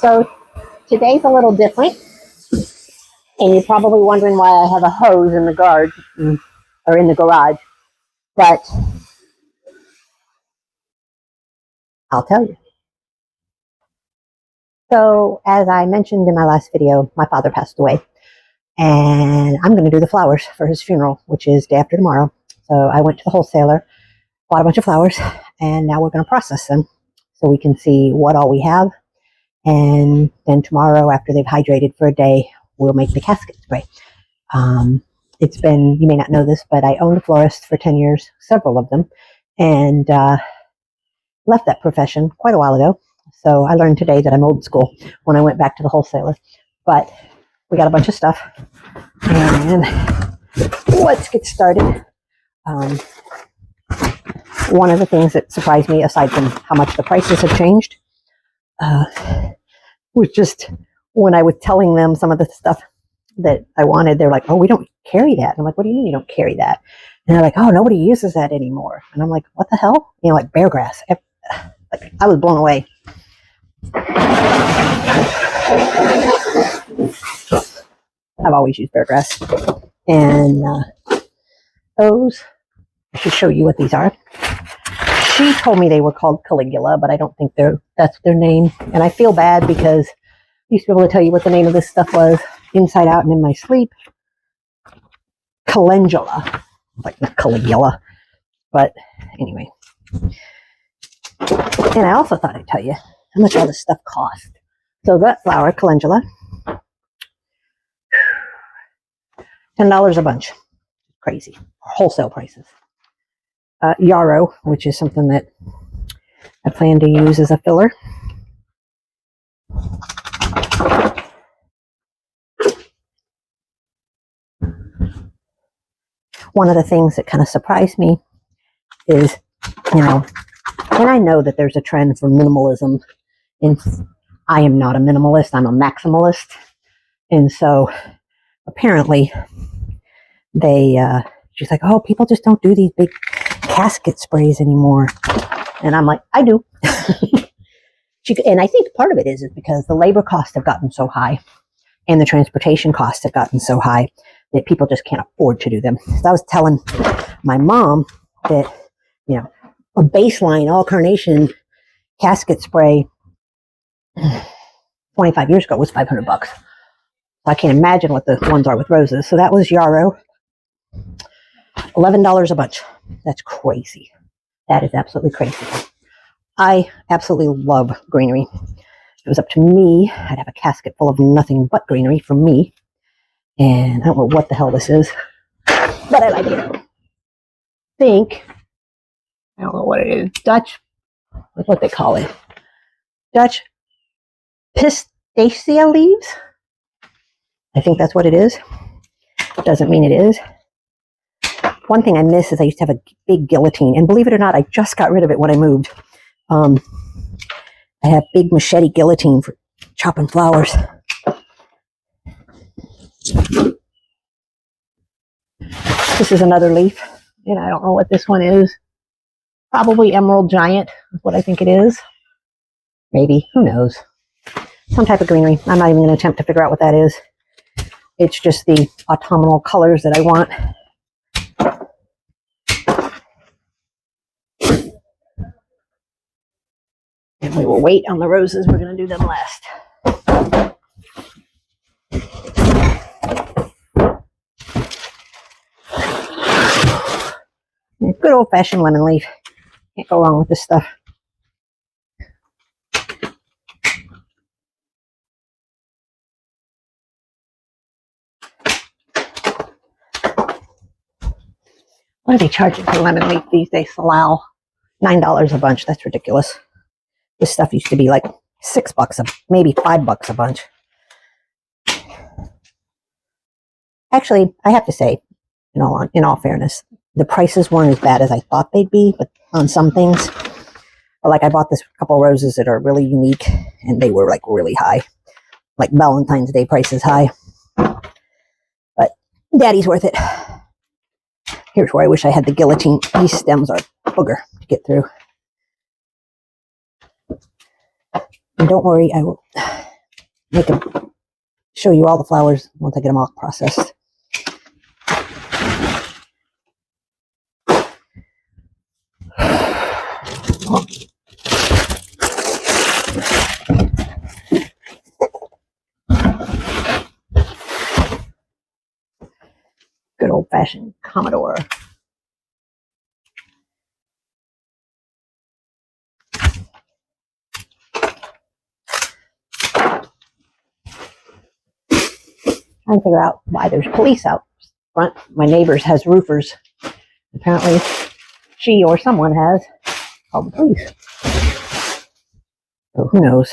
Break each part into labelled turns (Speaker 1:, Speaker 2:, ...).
Speaker 1: So today's a little different, and you're probably wondering why I have a hose in the garden or in the garage, but I'll tell you. So as I mentioned in my last video, my father passed away, and I'm going to do the flowers for his funeral, which is day after tomorrow. So I went to the wholesaler, bought a bunch of flowers, and now we're going to process them so we can see what all we have. And then tomorrow, after they've hydrated for a day, we'll make the casket spray. It's been, you may not know this, but I owned a florist for 10 years, several of them, and left that profession quite a while ago. So I learned today that I'm old school when I went back to the wholesaler. But we got a bunch of stuff, and let's get started. One of the things that surprised me, aside from how much the prices have changed, was just when I was telling them some of the stuff that I wanted, they're like, oh, we don't carry that. And I'm like, what do you mean you don't carry that? And they're like, oh, nobody uses that anymore. And I'm like, what the hell? You know, like bear grass. Like, I was blown away. I've always used bear grass. And those, I should show you what these are. She told me they were called Caligula, but I don't think that's their name. And I feel bad because I used to be able to tell you what the name of this stuff was inside out and in my sleep. Calendula, like not Caligula, but anyway. And I also thought I'd tell you how much all this stuff cost. So that flower, calendula, $10 a bunch. Crazy. Wholesale prices. Yarrow, which is something that I plan to use as a filler. One of the things that kind of surprised me is, you know, and I know that there's a trend for minimalism, and I am not a minimalist, I'm a maximalist. And so apparently she's like, oh, people just don't do these big casket sprays anymore. And I'm like, I do. And I think part of it is because the labor costs have gotten so high and the transportation costs have gotten so high that people just can't afford to do them. So I was telling my mom that, you know, a baseline all carnation casket spray 25 years ago was $500. I can't imagine what the ones are with roses. So that was yarrow. $11 a bunch. That's crazy. That is absolutely crazy. I absolutely love greenery. If it was up to me, I'd have a casket full of nothing but greenery for me. And I don't know what the hell this is, but I like it. I don't know what it is. Dutch, that's what they call it. Dutch pistacia leaves. I think that's what it is. Doesn't mean it is. One thing I miss is I used to have a big guillotine, and believe it or not, I just got rid of it when I moved. I have big machete guillotine for chopping flowers. This is another leaf, and I don't know what this one is. Probably emerald giant is what I think it is. Maybe, who knows? Some type of greenery. I'm not even going to attempt to figure out what that is. It's just the autumnal colors that I want. And we will wait on the roses. We're going to do them last. Good old-fashioned lemon leaf. Can't go wrong with this stuff. What are they charging for lemon leaf these days? Floral, $9 a bunch. That's ridiculous. This stuff used to be like $6 maybe $5 a bunch. Actually, I have to say, in all fairness, the prices weren't as bad as I thought they'd be, but on some things. But like I bought this couple roses that are really unique, and they were like really high, like Valentine's Day prices high. But Daddy's worth it. Here's where I wish I had the guillotine. These stems are booger to get through. And don't worry, I will make them, show you all the flowers once I get them all processed. Good old-fashioned Commodore. Trying to figure out why there's police out front. My neighbor's has roofers. Apparently she or someone has called the police. So who knows?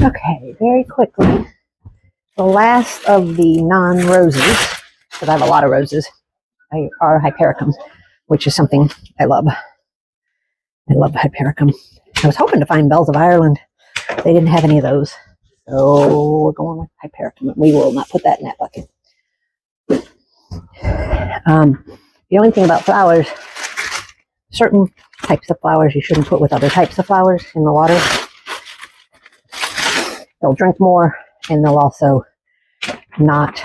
Speaker 1: Okay, very quickly, the last of the non-roses, because I have a lot of roses, are hypericums, which is something I love. I love hypericum. I was hoping to find Bells of Ireland. They didn't have any of those. So we're going with hypericum. We will not put that in that bucket. The only thing about flowers, certain types of flowers you shouldn't put with other types of flowers in the water. They'll drink more, and they'll also not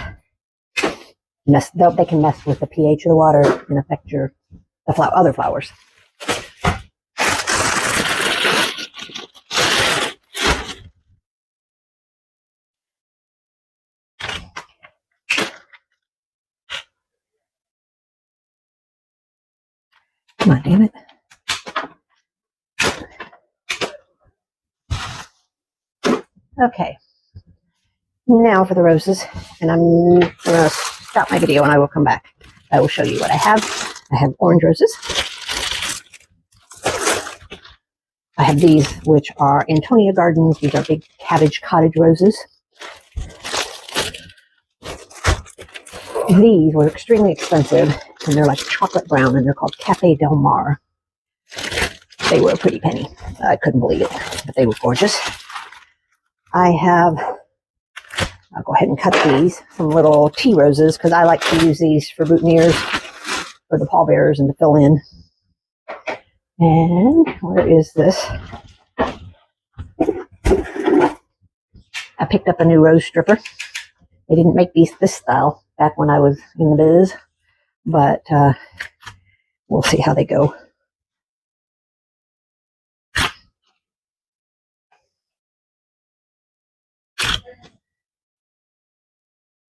Speaker 1: mess. They can mess with the pH of the water and affect other flowers. Come on, damn it. Okay. Now for the roses. And I'm going to stop my video and I will come back. I will show you what I have. I have orange roses. I have these, which are Antonia Gardens. These are big cabbage cottage roses. These were extremely expensive, and they're like chocolate brown, and they're called Cafe Del Mar. They were a pretty penny. I couldn't believe it, but they were gorgeous. I'll go ahead and cut these, some little tea roses, because I like to use these for boutonnieres, for the pallbearers, and to fill in. And where is this? I picked up a new rose stripper. They didn't make this style back when I was in the biz, but we'll see how they go.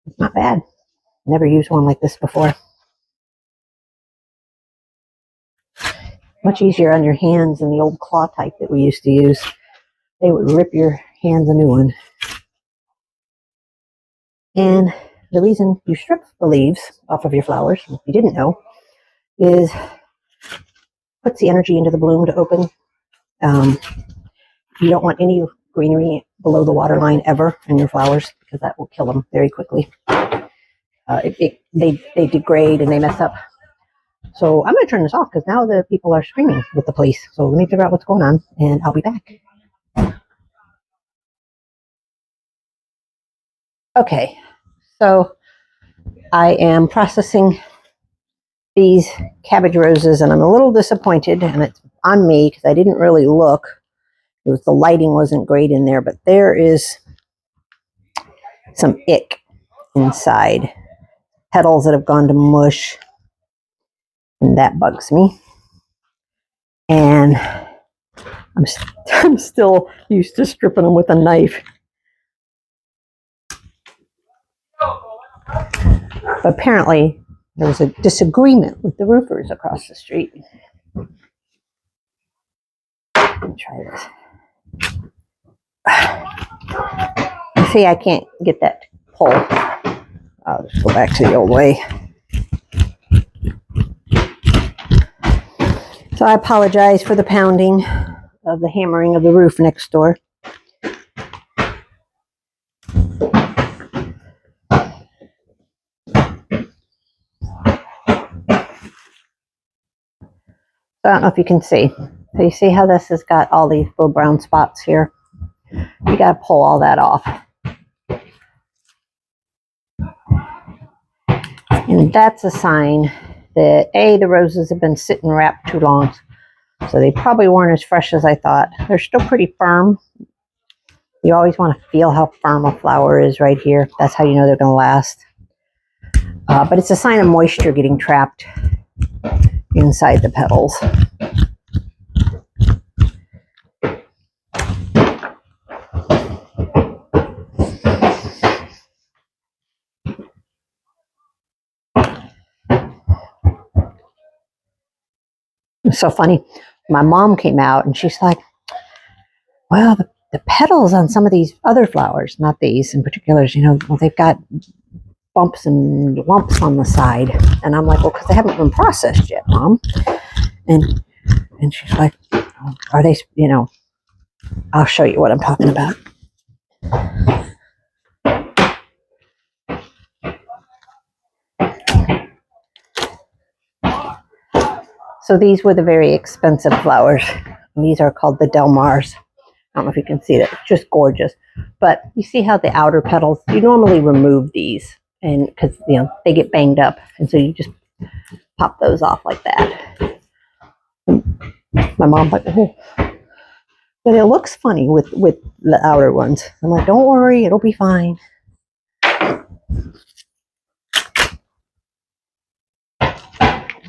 Speaker 1: It's not bad. Never used one like this before. Much easier on your hands than the old claw type that we used to use. They would rip your hands a new one. And the reason you strip the leaves off of your flowers, if you didn't know, is puts the energy into the bloom to open. You don't want any greenery below the water line ever in your flowers, because that will kill them very quickly. They degrade and they mess up. So I'm going to turn this off because now the people are screaming with the police. So let me figure out what's going on, and I'll be back. Okay, so I am processing these cabbage roses, and I'm a little disappointed, and it's on me because I didn't really look. It was the lighting wasn't great in there, but there is some ick inside. Petals that have gone to mush, and that bugs me. And I'm still used to stripping them with a knife. But apparently there was a disagreement with the roofers across the street. Let me try this. See, I can't get that to pull. I'll just go back to the old way. So I apologize for the pounding of the hammering of the roof next door. So I don't know if you can see. So you see how this has got all these little brown spots here? You got to pull all that off. And that's a sign that A, the roses have been sitting wrapped too long. So they probably weren't as fresh as I thought. They're still pretty firm. You always want to feel how firm a flower is right here. That's how you know they're going to last. But it's a sign of moisture getting trapped inside the petals. It's so funny. My mom came out and she's like, well, the petals on some of these other flowers, not these in particular, you know, well, they've got bumps and lumps on the side. And I'm like, well, because they haven't been processed yet, Mom. And she's like, are they, you know, I'll show you what I'm talking about. So these were the very expensive flowers. And these are called the Del Mars. I don't know if you can see that. It's just gorgeous. But you see how the outer petals, you normally remove these and because, you know, they get banged up. And so you just pop those off like that. My mom's like, oh. But it looks funny with the outer ones. I'm like, don't worry, it'll be fine.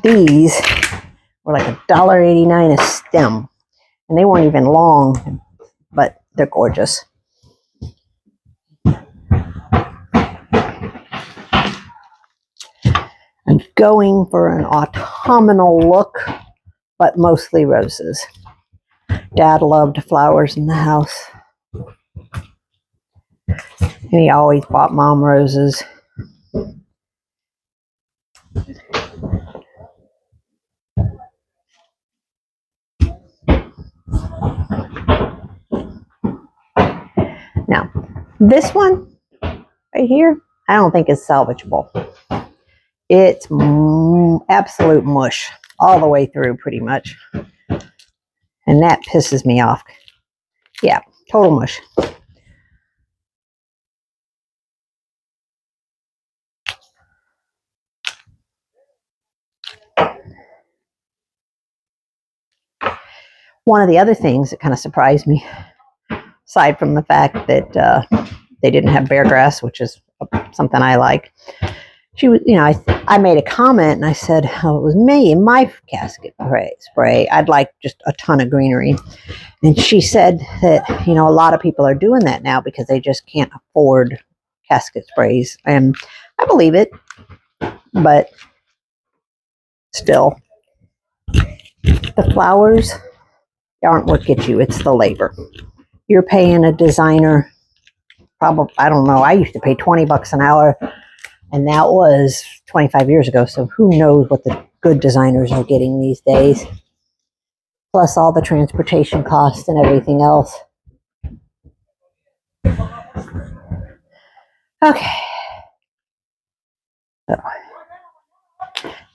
Speaker 1: These were like $1.89 a stem. And they weren't even long, but they're gorgeous. I'm going for an autumnal look, but mostly roses. Dad loved flowers in the house. And he always bought Mom roses. Now, this one right here, I don't think is salvageable. It's absolute mush all the way through pretty much. And that pisses me off. Yeah, total mush. One of the other things that kind of surprised me, aside from the fact that they didn't have bear grass, which is something I like. She was, you know, I made a comment and I said, oh, it was me in my casket spray. I'd like just a ton of greenery. And she said that, you know, a lot of people are doing that now because they just can't afford casket sprays. And I believe it, but still, the flowers aren't what gets you. It's the labor. You're paying a designer, probably, I don't know, I used to pay $20 an hour. And that was 25 years ago, so who knows what the good designers are getting these days. Plus all the transportation costs and everything else. Okay. So,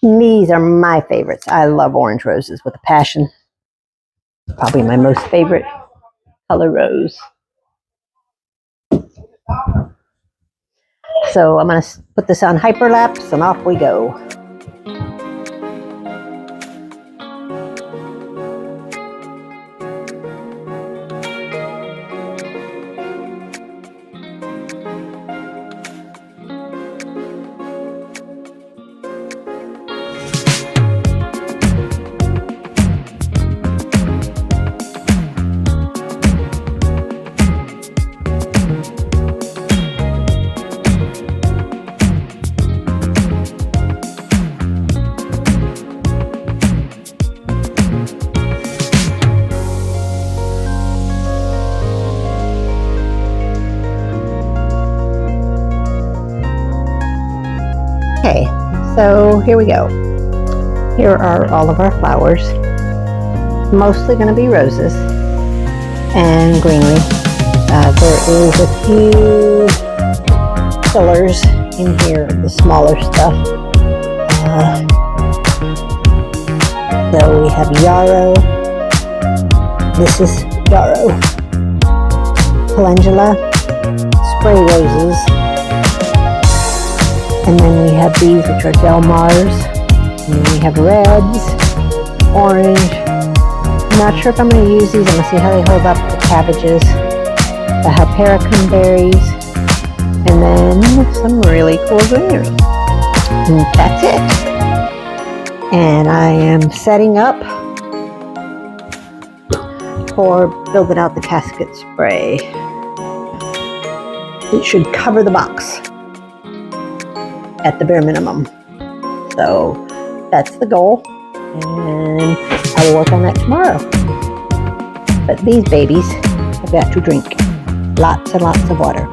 Speaker 1: these are my favorites. I love orange roses with a passion. Probably my most favorite color rose. So I'm going to put this on hyperlapse and off we go. Okay, so here we go. Here are all of our flowers. Mostly going to be roses and greenery. There is a few fillers in here, the smaller stuff. So we have yarrow. This is yarrow. Calendula, spray roses. And then we have these, which are Del Mars. And then we have reds, orange. I'm not sure if I'm going to use these. I'm going to see how they hold up. The cabbages, the hypericum berries, and then some really cool greenery. And that's it. And I am setting up for building out the casket spray. It should cover the box at the bare minimum. So that's the goal, and I will work on that tomorrow. But these babies have got to drink lots and lots of water.